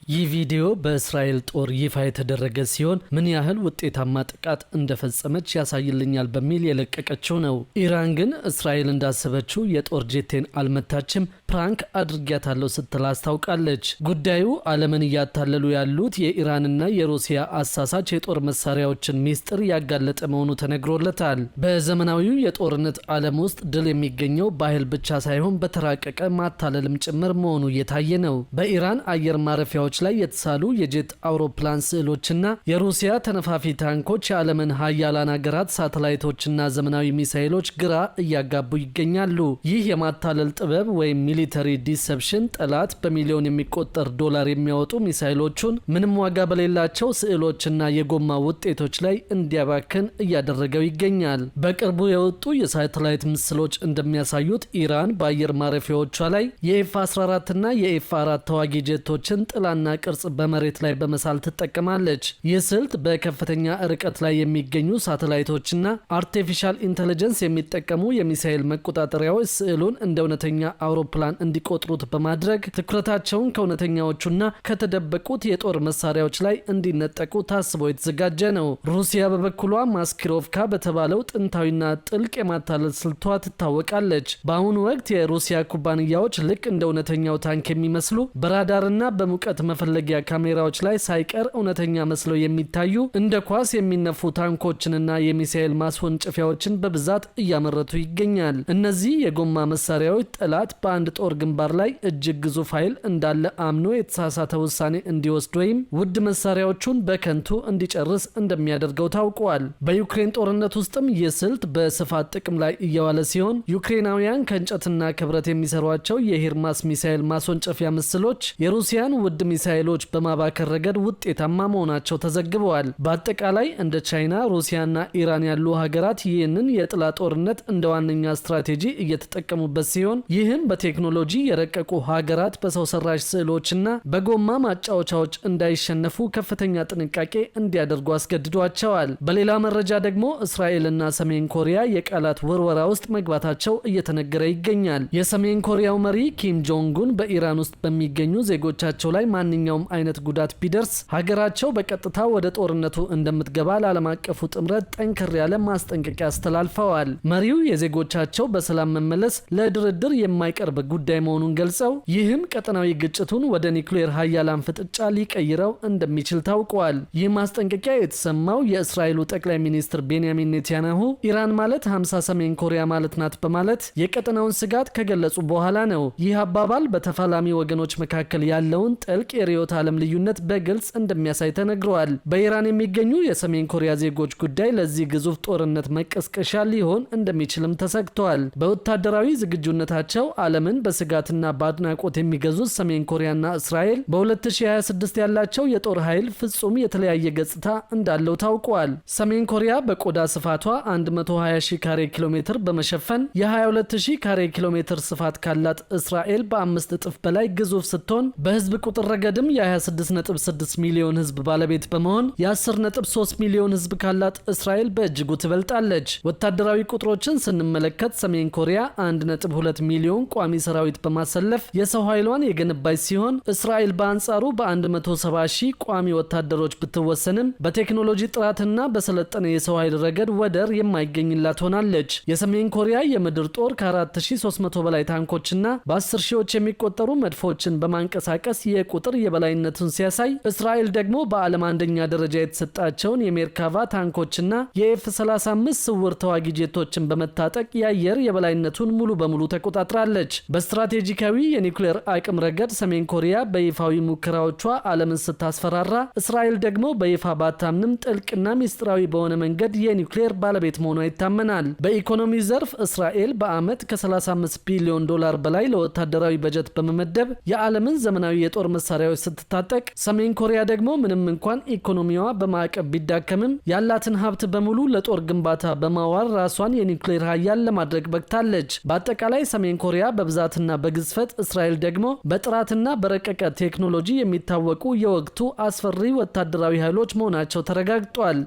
ይህ ቪዲዮ በእስራኤል ጦር ይፋ የተደረገ ሲሆን ምን ያህል ውጤታማ ጥቃት እንደፈጸመች ያሳይልኛል በሚል የለቀቀችው ነው። ኢራን ግን እስራኤል እንዳሰበችው የጦር ጄቴን አልመታችም፣ ፕራንክ አድርጊያታለሁ ስትል አስታውቃለች። ጉዳዩ ዓለምን እያታለሉ ያሉት የኢራንና የሩሲያ አሳሳች የጦር መሳሪያዎችን ሚስጥር ያጋለጠ መሆኑ ተነግሮለታል። በዘመናዊው የጦርነት ዓለም ውስጥ ድል የሚገኘው በኃይል ብቻ ሳይሆን በተራቀቀ ማታለልም ጭምር መሆኑ እየታየ ነው። በኢራን አየር ማረፊያዎች ላይ የተሳሉ የጄት አውሮፕላን ስዕሎችና የሩሲያ ተነፋፊ ታንኮች የዓለምን ሀያላን ሀገራት ሳተላይቶችና ዘመናዊ ሚሳኤሎች ግራ እያጋቡ ይገኛሉ። ይህ የማታለል ጥበብ ወይም ሚሊተሪ ዲሰፕሽን ጠላት በሚሊዮን የሚቆጠር ዶላር የሚያወጡ ሚሳኤሎቹን ምንም ዋጋ በሌላቸው ስዕሎችና የጎማ ውጤቶች ላይ እንዲያባክን እያደረገው ይገኛል። በቅርቡ የወጡ የሳተላይት ምስሎች እንደሚያሳዩት ኢራን በአየር ማረፊያዎቿ ላይ የኤፍ-14 እና የኤፍ-4 ተዋጊ ጄቶችን ጥላና ቅርጽ በመሬት ላይ በመሳል ትጠቀማለች። ይህ ስልት በከፍተኛ ርቀት ላይ የሚገኙ ሳተላይቶችና አርቲፊሻል ኢንተለጀንስ የሚጠቀሙ የሚሳኤል መቆጣጠሪያዎች ስዕሉን እንደ እውነተኛ አውሮፕላን እንዲቆጥሩት በማድረግ ትኩረታቸውን ከእውነተኛዎቹና ከተደበቁት የጦር መሳሪያዎች ላይ እንዲነጠቁ ታስቦ የተዘጋጀ ነው። ሩሲያ በበኩሏ ማስኪሮቭካ በተባለው ጥንታዊና ጥልቅ የማታለል ስልቷ ትታወቃለች። በአሁኑ ወቅት የሩሲያ ኩባንያዎች ልክ እንደ እውነተኛው ታንክ የሚመስሉ በራዳርና በሙቀት መፈለጊያ ካሜራዎች ላይ ሳይቀር እውነተኛ መስለው የሚታዩ እንደ ኳስ የሚነፉ ታንኮችንና የሚሳኤል ማስወንጨፊያዎችን በብዛት እያመረቱ ይገኛል። እነዚህ የጎማ መሳሪያዎች ጠላት በአንድ ጦር ግንባር ላይ እጅግ ግዙፍ ኃይል እንዳለ አምኖ የተሳሳተ ውሳኔ እንዲወስድ ወይም ውድ መሳሪያዎቹን በከንቱ እንዲጨርስ እንደሚያደርገው ታውቋል። በዩክሬን ጦርነት ውስጥም ይህ ስልት በስፋት ጥቅም ላይ እየዋለ ሲሆን ዩክሬናውያን ከእንጨትና ከብረት የሚሰሯቸው የሂርማስ ሚሳኤል ማስወንጨፊያ ምስሎች የሩሲያን ውድ ሚሳኤሎች በማባከር ረገድ ውጤታማ መሆናቸው ተዘግበዋል። በአጠቃላይ እንደ ቻይና፣ ሩሲያና ኢራን ያሉ ሀገራት ይህንን የጥላ ጦርነት እንደ ዋነኛ ስትራቴጂ እየተጠቀሙበት ሲሆን ይህም በቴክኖሎጂ የረቀቁ ሀገራት በሰው ሰራሽ ስዕሎችና በጎማ ማጫወቻዎች እንዳይሸነፉ ከፍተኛ ጥንቃቄ እንዲያደርጉ አስገድዷቸዋል። በሌላ መረጃ ደግሞ እስራኤልና ሰሜን ኮሪያ የቃላት ውርወራ ውስጥ መግባታቸው እየተነገረ ይገኛል። የሰሜን ኮሪያው መሪ ኪም ጆንጉን በኢራን ውስጥ በሚገኙ ዜጎቻቸው ላይ ማንኛውም አይነት ጉዳት ቢደርስ ሀገራቸው በቀጥታ ወደ ጦርነቱ እንደምትገባ ለዓለም አቀፉ ጥምረት ጠንከር ያለ ማስጠንቀቂያ አስተላልፈዋል። መሪው የዜጎቻቸው በሰላም መመለስ ለድርድር የማይቀርብ ጉዳይ መሆኑን ገልጸው ይህም ቀጠናዊ ግጭቱን ወደ ኒውክሌር ሀያላን ፍጥጫ ሊቀይረው እንደሚችል ታውቋል። ይህ ማስጠንቀቂያ የተሰማው የእስራኤሉ ጠቅላይ ሚኒስትር ቤንያሚን ኔታንያሁ ኢራን ማለት 50 ሰሜን ኮሪያ ማለት ናት በማለት የቀጠናውን ስጋት ከገለጹ በኋላ ነው። ይህ አባባል በተፋላሚ ወገኖች መካከል ያለውን ጥልቅ የርዕዮተ ዓለም ልዩነት በግልጽ እንደሚያሳይ ተነግረዋል። በኢራን የሚገኙ የሰሜን ኮሪያ ዜጎች ጉዳይ ለዚህ ግዙፍ ጦርነት መቀስቀሻ ሊሆን እንደሚችልም ተሰግቷል። በወታደራዊ ዝግጁነታቸው ዓለምን በስጋትና በአድናቆት የሚገዙት ሰሜን ኮሪያና እስራኤል በ2026 ያላቸው የጦር ኃይል ፍጹም የተለያየ ገጽታ እንዳለው ታውቋል። ሰሜን ኮሪያ በቆዳ ስፋቷ 120,000 ካሬ ኪሎ ሜትር በመሸፈን የ22,000 ካሬ ኪሎ ሜትር ስፋት ካላት እስራኤል በ5 እጥፍ በላይ ግዙፍ ስትሆን በህዝብ ቁጥር ረገድም የ26.6 ሚሊዮን ህዝብ ባለቤት በመሆን የ10.3 ሚሊዮን ህዝብ ካላት እስራኤል በእጅጉ ትበልጣለች። ወታደራዊ ቁጥሮችን ስንመለከት ሰሜን ኮሪያ 1.2 ሚሊዮን ቋሚ ሰራዊት በማሰለፍ የሰው ኃይሏን የገነባች ሲሆን እስራኤል በአንጻሩ በ170,000 ቋሚ ወታደሮች ብትወሰንም በቴክኖሎጂ ጥራትና በሰለጠነ የሰው ኃይል ረገድ ወደር የማይገኝላት ሆናለች። የሰሜን ኮሪያ የምድር ጦር ከ4300 በላይ ታንኮችና በ10 ሺዎች የሚቆጠሩ መድፎችን በማንቀሳቀስ የቁጥር የበላይነቱን ሲያሳይ እስራኤል ደግሞ በዓለም አንደኛ ደረጃ የተሰጣቸውን የሜርካቫ ታንኮችና የኤፍ-35 ስውር ተዋጊ ጄቶችን በመታጠቅ የአየር የበላይነቱን ሙሉ በሙሉ ተቆጣጥራለች። በስትራቴጂካዊ የኒውክሌር አቅም ረገድ ሰሜን ኮሪያ በይፋዊ ሙከራዎቿ ዓለምን ስታስፈራራ፣ እስራኤል ደግሞ በይፋ ባታምንም ጥልቅና ሚስጥራዊ በሆነ መንገድ የኒውክሌር ባለቤት መሆኗ ይታመናል። በኢኮኖሚ ዘርፍ እስራኤል በዓመት ከ35 ቢሊዮን ዶላር በላይ ለወታደራዊ በጀት በመመደብ የዓለምን ዘመናዊ የጦር መሳሪያዎች ስትታጠቅ፣ ሰሜን ኮሪያ ደግሞ ምንም እንኳን ኢኮኖሚዋ በማዕቀብ ቢዳከምም ያላትን ሀብት በሙሉ ለጦር ግንባታ በማዋል ራሷን የኒውክሌር ሀያል ለማድረግ በቅታለች። በአጠቃላይ ሰሜን ኮሪያ በብዛትና በግዝፈት፣ እስራኤል ደግሞ በጥራትና በረቀቀ ቴክኖሎጂ የሚታወቁ የወቅቱ አስፈሪ ወታደራዊ ኃይሎች መሆናቸው ተረጋግጧል።